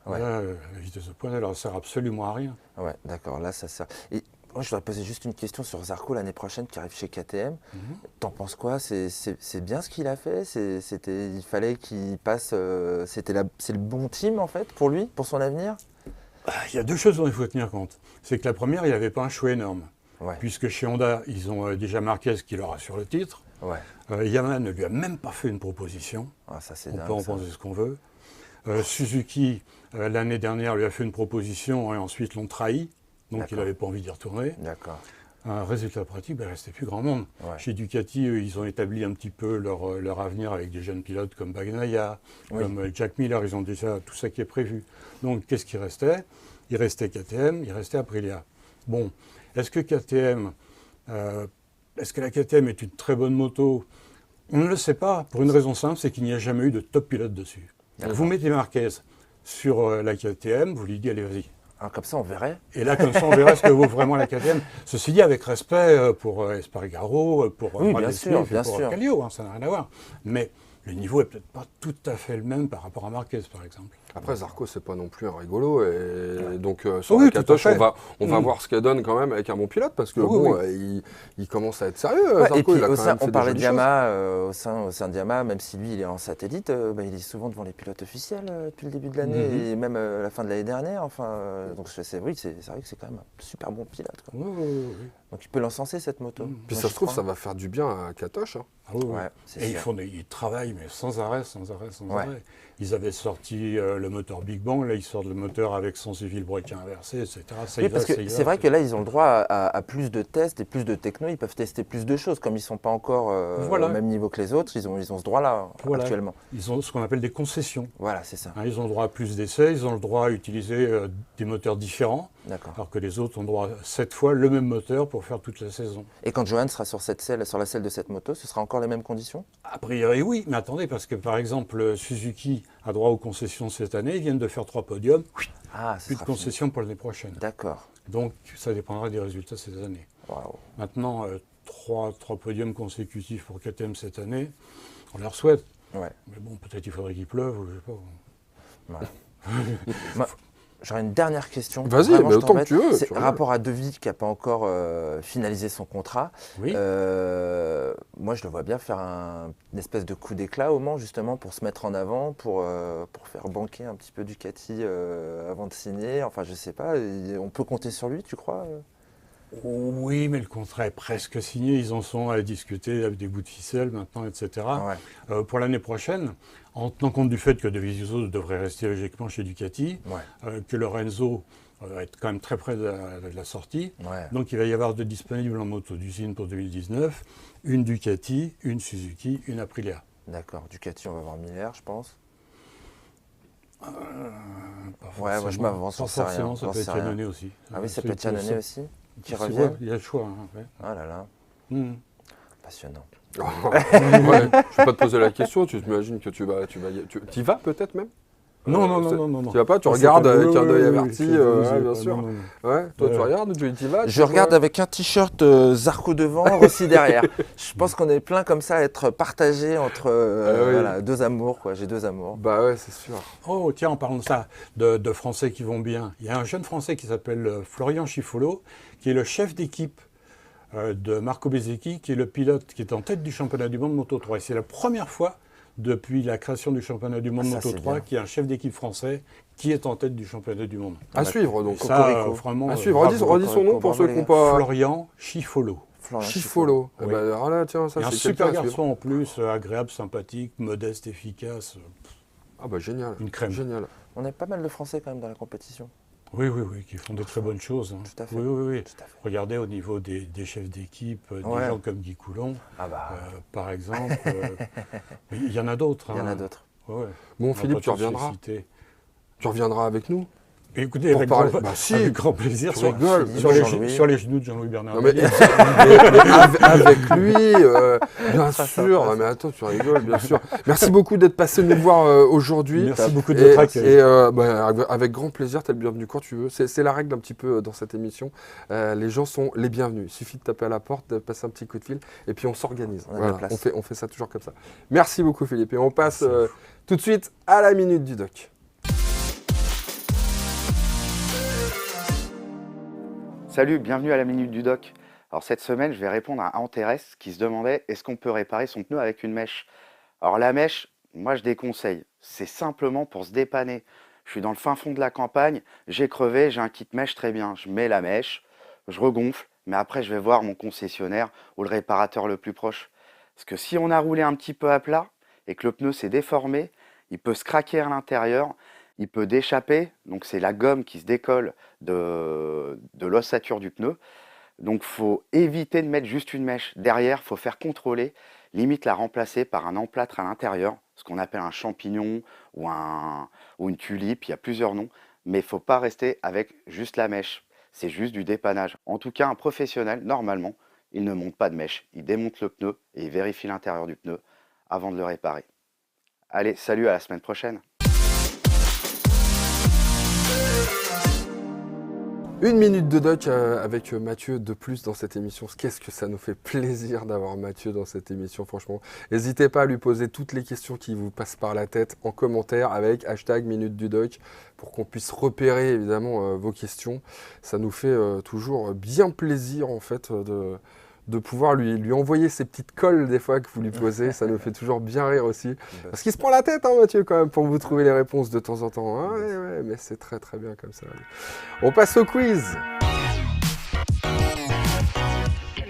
là, la vitesse de pointe, elle ne sert absolument à rien. Ouais, d'accord, là ça sert. Et moi je voudrais poser juste une question sur Zarco l'année prochaine qui arrive chez KTM. T'en penses quoi? C'est bien ce qu'il a fait? Il fallait qu'il passe. C'est le bon team en fait pour lui, pour son avenir? Il y a deux choses dont il faut tenir compte. C'est que la première, il n'y avait pas un choix énorme. Ouais. Puisque chez Honda, ils ont déjà Marquez qui leur assure le titre. Ouais. Yamaha ne lui a même pas fait une proposition. Ah, ça, c'est on dingue, peut en ça. penser ce qu'on veut. Suzuki, l'année dernière, lui a fait une proposition et ensuite l'ont trahi. Donc il n'avait pas envie d'y retourner. D'accord. Un résultat pratique, il ne restait plus grand monde. Ouais. Chez Ducati, ils ont établi un petit peu leur avenir avec des jeunes pilotes comme Bagnaia, comme Jack Miller. Ils ont déjà tout ça qui est prévu. Donc qu'est-ce qui restait? Il restait KTM, il restait Aprilia. Bon, est-ce que la KTM est une très bonne moto? On ne le sait pas, pour une raison simple, c'est qu'il n'y a jamais eu de top pilote dessus. Vous mettez Marquez sur la KTM, vous lui dites allez vas-y. Alors, comme ça on verrait. Et là comme ça on verrait ce que vaut vraiment la KTM. Ceci dit avec respect pour Espargaro, pour bien sûr, Kallio, ça n'a rien à voir. Mais le niveau est peut-être pas tout à fait le même par rapport à Marquez par exemple. Après, Zarco, c'est pas non plus un rigolo. Et donc, sur la Katoche, on va voir ce qu'elle donne quand même avec un bon pilote, parce que il commence à être sérieux. Ouais, Zarco, et puis, il a quand même on fait parlait des de Yamaha, au sein de Yamaha, même si lui, il est en satellite, il est souvent devant les pilotes officiels depuis le début de l'année, et même à la fin de l'année dernière. Donc, c'est vrai que c'est quand même un super bon pilote. Quoi. Donc, il peut l'encenser, cette moto. Puis ça se trouve, ça va faire du bien à Katoche. Hein. Et ils travaillent, mais sans arrêt. Ils avaient sorti le moteur Big Bang, là ils sortent le moteur avec sens civil breaking inversé, etc. C'est vrai que là ils ont le droit à plus de tests et plus de techno, ils peuvent tester plus de choses, comme ils ne sont pas encore au même niveau que les autres, ils ont ce droit-là actuellement. Ils ont ce qu'on appelle des concessions. Voilà, c'est ça. Ils ont le droit à plus d'essais, ils ont le droit à utiliser des moteurs différents, alors que les autres ont le droit à 7 fois le même moteur pour faire toute la saison. Et quand Johan sera sur la selle de cette moto, ce sera encore les mêmes conditions? A priori oui, mais attendez, parce que par exemple Suzuki a droit aux concessions cette année, ils viennent de faire 3 podiums, plus de concessions pour l'année prochaine. D'accord. Donc ça dépendra des résultats cette année. Wow. Maintenant, 3 podiums consécutifs pour KTM cette année, on leur souhaite. Ouais. Mais bon, peut-être il faudrait qu'il pleuve, ou je sais pas. Ouais. J'aurais une dernière question. Vas-y, autant que tu veux. C'est rapport à De Vries qui n'a pas encore finalisé son contrat. Oui. Moi, je le vois bien faire une espèce de coup d'éclat au Mans, justement, pour se mettre en avant, pour faire banquer un petit peu Ducati avant de signer. Enfin, je sais pas. On peut compter sur lui, tu crois? Oui, mais le contrat est presque signé. Ils en sont à discuter avec des bouts de ficelle maintenant, etc. Ouais. Pour l'année prochaine, en tenant compte du fait que Dovizioso devrait rester logiquement chez Ducati, que Lorenzo va être quand même très près de la sortie. Ouais. Donc il va y avoir de disponibles en moto d'usine pour 2019, une Ducati, une Suzuki, une Aprilia. D'accord. Ducati, on va voir Miller, je pense. Moi je m'avance, pas forcément, ça peut être Iannone aussi. Ah oui, ça peut être Iannone aussi qui revient. Il y a le choix. Ah là là. Passionnant. Je ne vais pas te poser la question, tu t'imagines que tu y vas peut-être même? Non. Tu vas pas, tu regardes avec un œil averti, bien sûr. Ouais, toi tu regardes, tu y vas? Je regarde avec un t-shirt Zarco devant, Rossi derrière. Je pense qu'on est plein comme ça à être partagés entre deux amours, quoi. J'ai deux amours. Bah ouais, c'est sûr. Oh tiens, en parlant de ça, de Français qui vont bien, il y a un jeune Français qui s'appelle Florian Schifolo, qui est le chef d'équipe de Marco Bezzecchi, qui est le pilote qui est en tête du championnat du monde Moto 3. Et c'est la première fois depuis la création du championnat du monde Moto 3 qu'il y a un chef d'équipe français qui est en tête du championnat du monde. À suivre donc. Ça, vraiment, à suivre. Redis son nom pour ceux qui n'ont pas... Florian Schifolo. Schifolo. Oui. Tiens, ça, c'est un super garçon en plus, agréable, sympathique, modeste, efficace. Ah bah génial. Une crème. Génial. On a pas mal de Français quand même dans la compétition. Oui, qui font de très bonnes choses. Hein. Tout à fait. Oui. Tout à fait. Regardez au niveau des chefs d'équipe, des gens comme Guy Coulon, par exemple. Mais il y en a d'autres. Il y en a d'autres. Ouais. Bon, Philippe, tu reviendras. Tu reviendras avec nous. Écoutez, avec grand plaisir, sur les genoux de Jean-Louis Bernard. Non, mais, avec lui, bien sûr. Mais attends, tu rigoles, bien sûr. Merci beaucoup d'être passé nous voir aujourd'hui. Merci beaucoup de votre accueil. Avec grand plaisir, tu es le bienvenu quand tu veux. C'est la règle un petit peu dans cette émission. Les gens sont les bienvenus. Il suffit de taper à la porte, de passer un petit coup de fil, et puis on s'organise. On fait ça toujours comme ça. Merci beaucoup, Philippe. Et on passe tout de suite à la Minute du Doc. Salut, bienvenue à la Minute du Doc. Alors cette semaine, je vais répondre à Antérès qui se demandait est-ce qu'on peut réparer son pneu avec une mèche. Alors la mèche, moi je déconseille. C'est simplement pour se dépanner. Je suis dans le fin fond de la campagne, j'ai crevé, j'ai un kit mèche très bien. Je mets la mèche, je regonfle, mais après je vais voir mon concessionnaire ou le réparateur le plus proche. Parce que si on a roulé un petit peu à plat et que le pneu s'est déformé, il peut se craquer à l'intérieur. Il peut déchapper, donc c'est la gomme qui se décolle de l'ossature du pneu. Donc il faut éviter de mettre juste une mèche. Derrière, il faut faire contrôler, limite la remplacer par un emplâtre à l'intérieur, ce qu'on appelle un champignon ou une tulipe, il y a plusieurs noms, mais il ne faut pas rester avec juste la mèche. C'est juste du dépannage. En tout cas, un professionnel, normalement, il ne monte pas de mèche. Il démonte le pneu et il vérifie l'intérieur du pneu avant de le réparer. Allez, salut, à la semaine prochaine. Une minute de doc avec Mathieu de plus dans cette émission. Qu'est-ce que ça nous fait plaisir d'avoir Mathieu dans cette émission, franchement. N'hésitez pas à lui poser toutes les questions qui vous passent par la tête en commentaire avec #minute du doc pour qu'on puisse repérer évidemment vos questions. Ça nous fait toujours bien plaisir en fait de pouvoir lui envoyer ces petites colles des fois que vous lui posez. Ça nous fait toujours bien rire aussi. Parce qu'il se prend la tête, hein, Mathieu, quand même, pour vous trouver les réponses de temps en temps. Hein, ouais, mais c'est très très bien comme ça. On passe au quiz.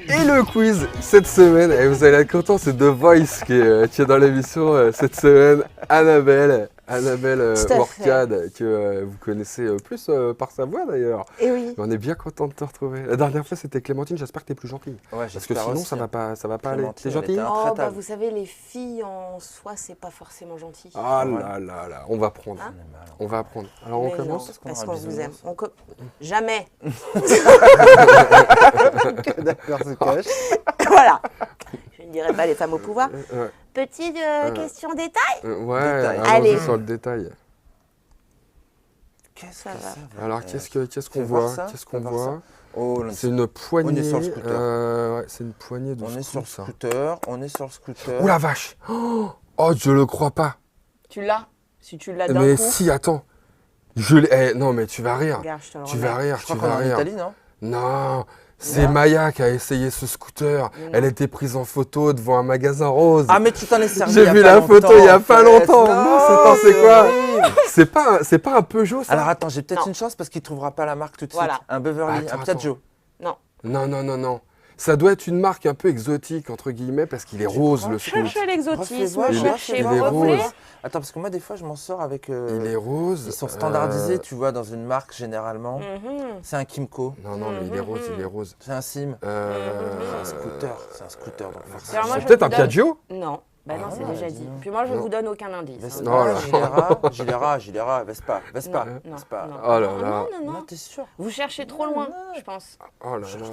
Et le quiz cette semaine, et vous allez être contents, c'est The Voice qui est dans l'émission cette semaine. Annabelle Orcade, que vous connaissez plus par sa voix d'ailleurs. Et oui. Mais on est bien content de te retrouver. La dernière fois c'était Clémentine, j'espère que tu es plus gentille. Ouais, parce que sinon ça va pas aller. T'es gentille? Vous savez, les filles en soi, c'est pas forcément gentil. Ah là, on va apprendre. Hein, on va apprendre. Alors on commence. Non, parce qu'on vous aime. Jamais. D'accord, se cache. Voilà. Je ne dirais pas les femmes au pouvoir. Petite question détail. Ouais, allez sur le détail. Qu'est-ce que ça va Alors qu'est-ce qu'on voit? C'est une poignée. On est sur le scooter. C'est une poignée de On est sur le scooter. Ouh la vache! Oh, je le crois pas. Tu l'as? Si tu l'as d'un coup. Mais si, attends. Je l'ai. Non, mais tu vas rire. Regarde, je te le tu vas rire. Je crois qu'on est en Italie, non? Non. C'est Maya qui a essayé ce scooter. Elle était prise en photo devant un magasin rose. Ah, mais tu t'en es servi. J'ai vu la photo il y a pas longtemps. Non, c'est quoi? C'est pas un Peugeot, ça? Alors attends, j'ai peut-être une chance parce qu'il trouvera pas la marque tout de suite. Un Beverly, un Piaggio. Non. Ça doit être une marque un peu exotique, entre guillemets, parce qu'il est rose, le scooter. Cherchez l'exotisme, cherchez, vous voulez? Attends, parce que moi, des fois, je m'en sors avec... il est rose. Ils sont standardisés, tu vois, dans une marque, généralement. C'est un Kimco. Non, mais il est rose. C'est un Sim. C'est un scooter. Donc c'est peut-être un Piaggio? Non. Bah non, c'est déjà dit. Puis moi, je vous donne aucun indice. Gilera, Vespa. Oh là là. Non, t'es sûr? Vous cherchez trop loin, je pense. Oh là là,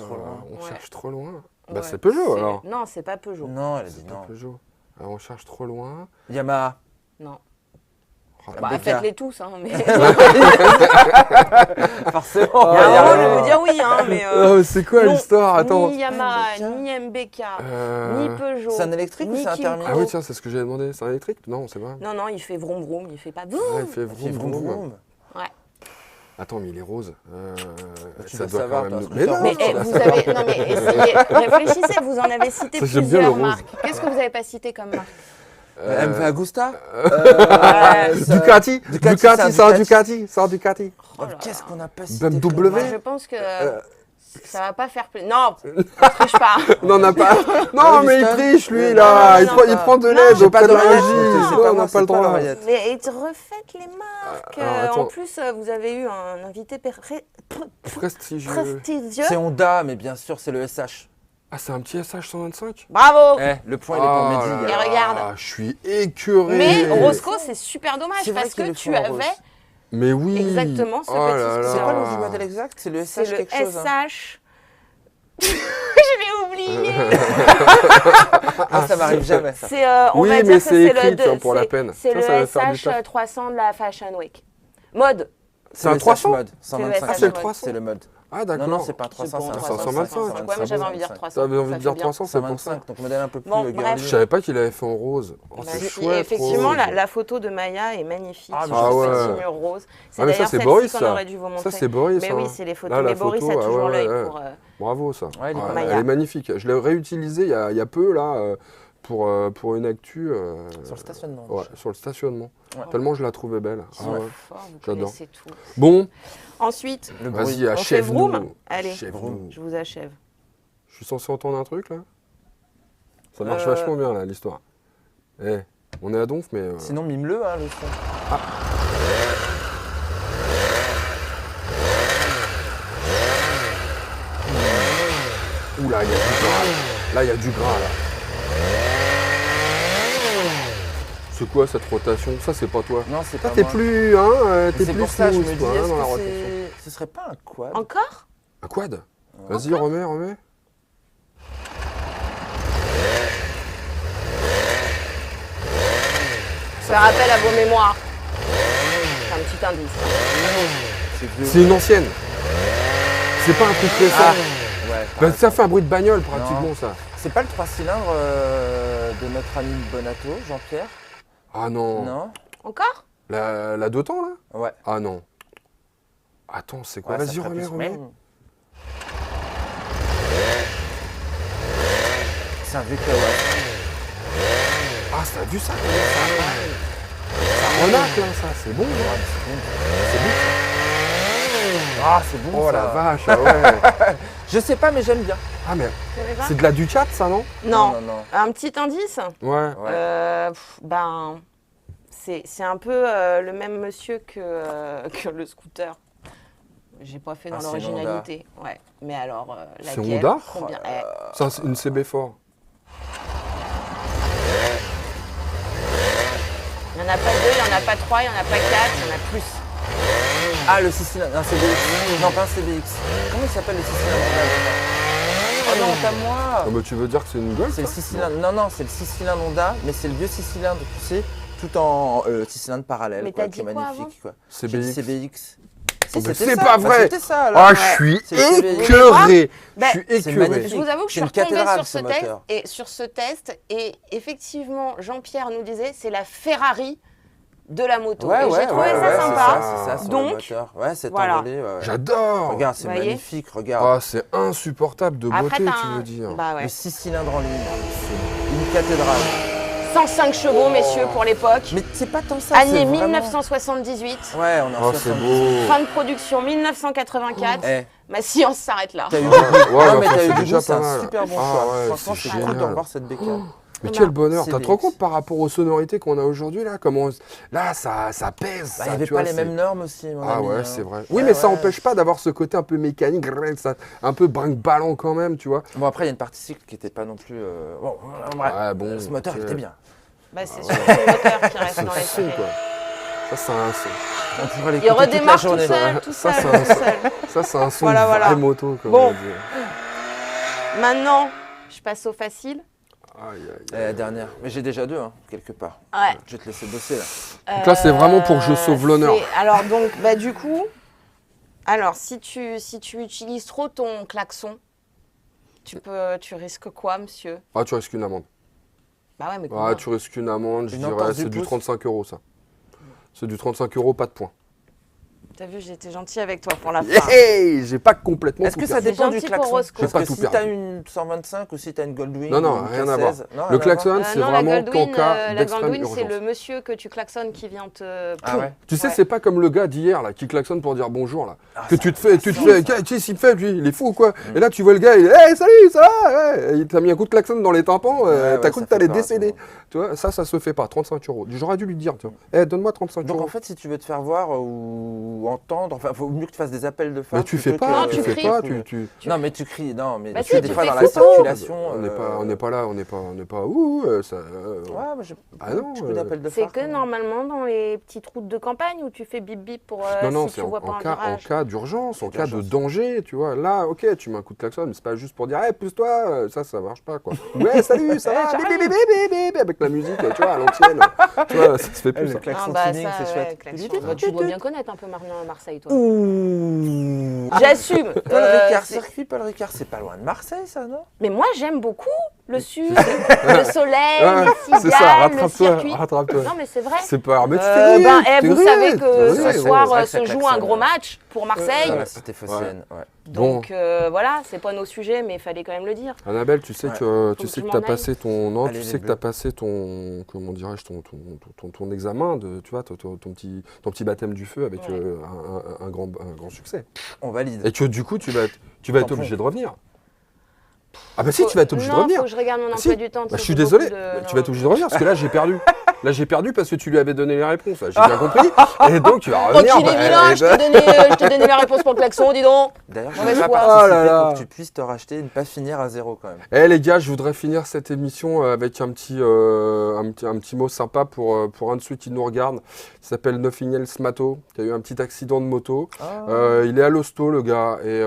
on cherche trop loin. Bah c'est Peugeot alors. Non, c'est pas Peugeot. Non, elle a dit non. Peugeot. Alors, on cherche trop loin. Yamaha. Non. Faites-les tous, hein, mais... Forcément. Je veux dire oui, hein, mais... c'est quoi l'histoire? Attends. Ni Yamaha, ni MBK, ni Peugeot. C'est un électrique ou c'est un thermique? Ah oui, tiens, c'est ce que j'ai demandé. C'est un électrique? Non, c'est pas. Non, il fait vroom vroom, il fait pas vroom. Il fait vroom vroom. Ouais. Attends, mais il est rose. Ça doit savoir, quand même... Mais non, vous avez... Non, mais essayez, réfléchissez, vous en avez cité plusieurs marques. Qu'est-ce que vous n'avez pas cité comme marque? MV Agusta. Ducati, c'est un Ducati. Qu'est-ce qu'on a pas cité? BMW. Je pense que Ça va pas faire plaisir. Non, on triche pas. Non, on n'a pas. Non, mais il triche, lui, là. Il prend de l'aide auprès de la régie. On n'a pas le droit. Mais refaites les marques. En plus, vous avez eu un invité prestigieux. C'est Honda, mais bien sûr, c'est le SH. Ah, c'est un petit SH 125 ? Bravo. Le point, il est pour Mehdi. Et regarde. Je suis écœuré. Mais Roscoe, c'est super dommage parce que tu avais... Mais oui. Exactement ce petit. C'est quoi le nouveau modèle exact? C'est le SH quelque chose. C'est le SH. Je l'ai oublié. Ça m'arrive jamais. Ça. On va dire que c'est le pour la peine. C'est le SH 300 de la Fashion Week. Mode. C'est un 300 mode. 125. C'est le 300. C'est le mode. Ah d'accord. Non, c'est pas un 300, c'est un 125. Ouais, mais j'avais envie de dire 300. T'avais envie de dire 300, c'est pour ça. Donc modèle un peu plus girly. Je savais pas qu'il avait fait en rose. C'est chouette. Effectivement, la photo de Maya est magnifique. Ah ouais. Cette mur rose. C'est d'ailleurs celle-ci qu'on aurait dû vous montrer. Ça c'est Boris. Mais oui, c'est les photos. Mais Boris a toujours l'œil pour. Bravo ça. Elle est magnifique. Je l'ai réutilisée il y a peu là. Pour une actu. Sur le stationnement. Ouais, sur le stationnement. Ouais. Tellement je la trouvais belle. J'adore. Bon. Ensuite, vas-y, achève-nous. Allez, je vous achève. Je suis censé entendre un truc là ? Ça marche vachement bien là, l'histoire. On est à Donf, mais. Sinon, mime-le, hein, le son. Ah. Oula, il y a du gras. Là, il y a du gras là. C'est quoi cette rotation? Ça, c'est pas toi. Non, c'est pas moi. T'es plus, hein, t'es plus ça, je me dis, toi, hein, dans la rotation. Ce serait pas un quad? Encore? Un quad? Vas-y, remets. Ça rappelle à vos mémoires. C'est un petit indice. C'est une ancienne. C'est pas un truc récent. Ouais, ça fait un bruit de bagnole pratiquement, ça. C'est pas le 3 cylindres de notre ami Bonato, Jean-Pierre? Ah non. Non. Encore? La 2 temps, là? Ouais. Ah non. Attends, c'est quoi? Vas-y, remets. C'est un vieux Kawa. Ah, t'as vu ça? Ça renacle, hein, ça. C'est bon, hein? C'est bon. Ah, c'est bon. Oh la vache, ouais. Je sais pas, mais j'aime bien. Ah, mais c'est de la Ducat, ça, non? Non. Un petit indice? Ouais. C'est un peu le même monsieur que le scooter. J'ai pas fait dans l'originalité. Ouais. Mais alors, laquelle? C'est Honda? Combien? C'est une CB Fort. Il n'y en a pas 2, il n'y en a pas 3, il n'y en a pas 4, il y en a plus. Ah, le 6 cylindres, un CBX. Non, pas un CBX. Comment il s'appelle le 6 cylindres Honda? Oh non, t'as moi. Mais tu veux dire que c'est une Golf? C'est le 6 cylindres. Non, c'est le 6 cylindres Honda, mais c'est le vieux 6 cylindres, tu sais, tout en 6 cylindres parallèle. Mais t'as dit quoi magnifique, avant? CBX. C'est pas vrai. C'était ça, alors. Ah, je suis écœuré. Je vous avoue que je suis retombée sur ce test et effectivement, Jean-Pierre nous disait c'est la Ferrari de la moto. Et j'ai trouvé ça sympa. C'est ça, donc, c'est envolé. J'adore. Regarde, c'est magnifique, regarde. Ah, c'est insupportable de beauté, tu veux dire. Le 6 cylindres en ligne, c'est une cathédrale. 105 chevaux, messieurs, pour l'époque. Mais c'est pas tant ça. Année 1978. Ouais, on a c'est beau. Fin de production 1984. Ma science s'arrête là. T'as eu déjà c'est un super bon choix. Franchement, je suis content de voir cette bécane. Mais quel bonheur. T'as te rends compte par rapport aux sonorités qu'on a aujourd'hui là, comment là ça pèse. Il n'y avait pas les mêmes normes aussi. Ah ouais, c'est vrai. Oui, mais ça n'empêche pas d'avoir ce côté un peu mécanique, un peu brinque-ballant quand même, tu vois. Bon, après il y a une partie cycle qui n'était pas non plus. Bon, ce moteur il était bien. C'est surtout le moteur qui reste dans les sons, quoi. Ça, c'est un son. On pourrait l'écouter il redémarre toute la journée. tout seul. Ça, c'est un son de vraie moto, comme on dit. Maintenant, je passe au facile. La dernière. Mais j'ai déjà 2, quelque part. Ouais. Je vais te laisser bosser, là. Donc là, c'est vraiment pour que je sauve l'honneur. Alors, donc, du coup, si tu utilises trop ton klaxon, tu risques quoi, monsieur? Ah, tu risques une amende. Bah ouais, mais combien? Tu risques une amende, je dirais, c'est du 35 €, ça. C'est du 35 €, pas de points. T'as vu, j'étais gentil avec toi pour la fin. J'ai pas complètement. Est-ce que ça dépend du klaxon? Parce que si t'as une 125 ou si t'as une Goldwing. Non, rien à voir. Le klaxon, c'est vraiment qu'en cas la d'extrême Goldwing, urgence. c'est le monsieur que tu klaxonnes qui vient te. Ah ouais. Tu sais, c'est pas comme le gars d'hier là qui klaxonne pour dire bonjour là. Que tu te fais, tu sais, s'il me fait, lui, il est fou ou quoi? Et là, tu vois le gars, il est, hey, salut, ça va? Il t'a mis un coup de klaxon dans les tympans, t'as cru que t'allais décéder. Tu vois, ça se fait pas. 35 €. J'aurais dû lui dire, tu vois, donne-moi 35 €. Donc en fait, si tu veux te faire voir ou entendre, enfin, faut mieux que tu fasses des appels de femmes. Mais tu fais pas, tu fais pas, Non, mais tu cries, non, mais tu des fois dans la circulation. On n'est pas là, on n'est pas ça. Ouais, mais j'ai non, petit coup d'appel de phare. C'est que normalement dans les petites routes de campagne où tu fais bip bip pour non, si c'est tu vois pas un virage. en cas d'urgence, en cas de danger, tu vois. Là, ok, tu mets un coup de klaxon, mais c'est pas juste pour dire, hey, pousse-toi, ça marche pas, quoi. Ouais, salut, ça va, avec la musique, tu vois, à l'ancienne. Tu vois, ça se fait plus. Le klaxon tuning, c'est chouette. Tu dois bien connaître un peu Marseille, toi. J'assume. Paul Ricard, circuit Paul Ricard, c'est pas loin de Marseille, ça, non? Mais moi, j'aime beaucoup le sud, le soleil, les cigales, le circuit. Rattrape-toi. Non, mais c'est vrai. C'est pas... Mais vous savez que ce soir se joue un gros match pour Marseille. C'était phocéenne, ouais. Donc voilà, c'est pas nos sujets, mais il fallait quand même le dire. Annabelle, tu sais que tu as passé ton comment dirais-je ton examen de, tu vois, ton petit baptême du feu avec un grand succès. On valide. Et que du coup tu vas être obligé de revenir. Ah bah si, tu vas être obligé de revenir. Faut que je regarde mon emploi du temps. Je suis désolé, tu vas être obligé de revenir parce que là j'ai perdu. Là j'ai perdu parce que tu lui avais donné les réponses. J'ai bien compris. Et donc tu vas revenir. Oh, il est vilain, je t'ai donné la réponse pour le klaxon, dis donc. D'ailleurs, je vais pas participer pour que tu puisses te racheter, ne pas finir à 0 quand même. Eh les gars, je voudrais finir cette émission avec un petit mot sympa pour un de ceux qui nous regardent. Il s'appelle Nothing Else Mato, qui a eu un petit accident de moto. Il est à l'hosto le gars et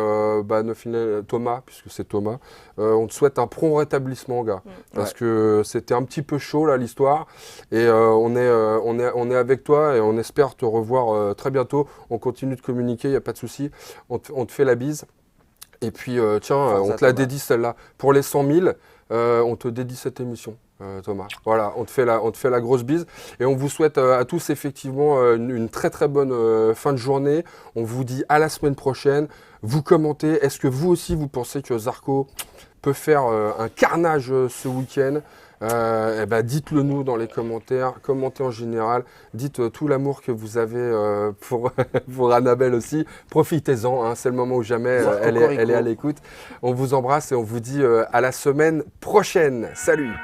Thomas, puisque c'est Thomas. On te souhaite un prompt rétablissement, gars, parce que c'était un petit peu chaud là l'histoire. Et on est avec toi et on espère te revoir très bientôt. On continue de communiquer, il n'y a pas de souci. On te fait la bise. Et puis tiens, on te la dédie celle-là. Pour les 100 000, on te dédie cette émission, Thomas. Voilà, on te fait la grosse bise. Et on vous souhaite à tous effectivement une très très bonne fin de journée. On vous dit à la semaine prochaine. Vous commentez. Est-ce que vous aussi vous pensez que Zarco peut faire un carnage ce week-end? Dites-le nous dans les commentaires, commentez en général, dites tout l'amour que vous avez pour Annabelle aussi, profitez-en, hein, c'est le moment où jamais elle est à l'écoute. On vous embrasse et on vous dit à la semaine prochaine, salut.